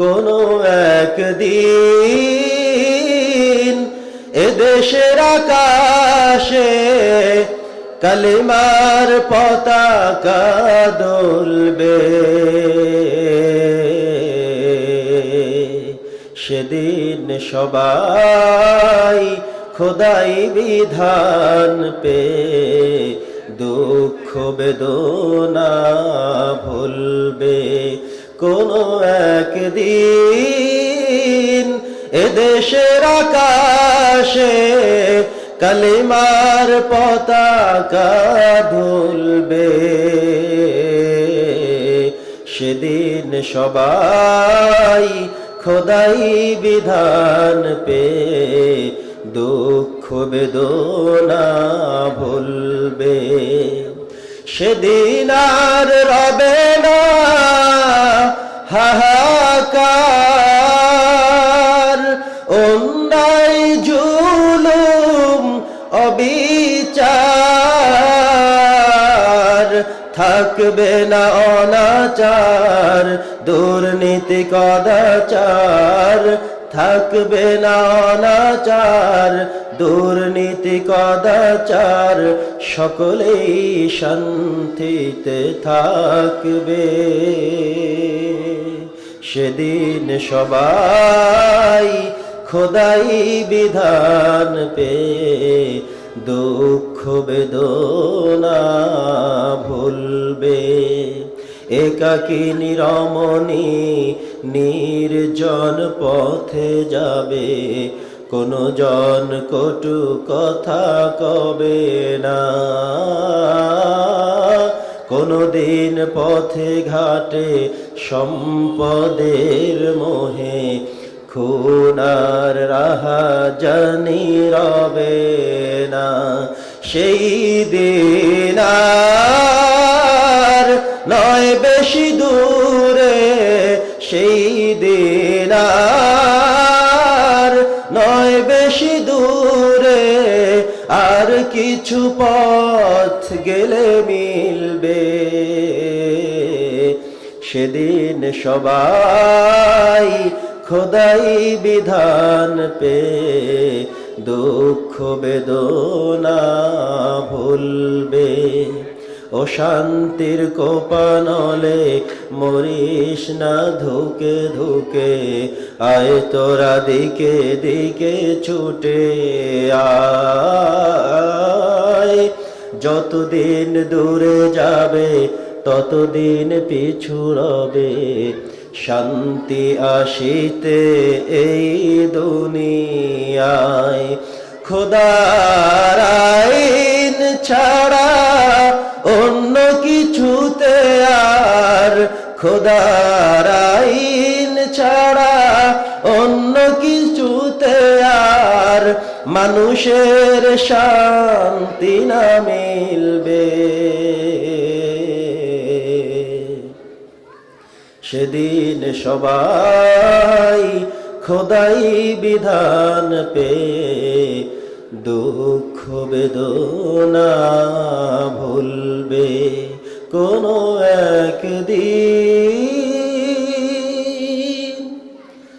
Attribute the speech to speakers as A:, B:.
A: কোনো একদিন এদেশের আকাশে কালিমার পতাকা দুলবে, সেদিন সবাই খোদাই বিধান পে দুঃখ বেদনা ভুলবে। কোনো একদিন এদেশের আকাশে কালিমার পতাকা দুলবে, সেদিন সবাই খোদাই বিধান পে দুঃখ বেদনা ভুলবে। সেদিন আর রবে না হাহাকার, অন্যায় জুলুম অবিচার, থাকবে না অনাচার দুর্নীতি কদাচার, থাকবে না অনাচার দুর্নীতি কদাচার, সকলেই শান্তিতে থাকবে। সেদিন সবাই খোদাই বিধান পে দুঃখ বেদনা ভুলবে। একাকী নিরমণী নির্জন পথে যাবে, কোনো জন কটু কথা কবে না। কোনো দিন পথে ঘাটে সম্পদের মোহে খুনার রাহাজানি রবে না। সেই দিন আর নয় বেশি দূরে, সেই দিন আর নয় বেশি দূরে, আর কিছু পথ গেলে মিলবে। সেদিন সবাই খোদাই বিধান পে দুঃখ বেদনা ভুলবে। ও শান্তির কোপানলে মরিস না ধুকে ধুকে, আয় তোরা দিকে দিকে ছুটে আয়। যতদিন দূরে যাবে ততদিন পিছু রবে, শান্তি আসিতে এই দুনিয়ায়। খোদার আইন ছাড়া অন্য কিছুতে আর, খোদার আইন ছাড়া অন্য কিছুতে আর মানুষের শান্তি না মিলবে। সেদিন সবাই খোদাই বিধান পে দুঃখ বেদনা ভুলবে। কোনো একদিন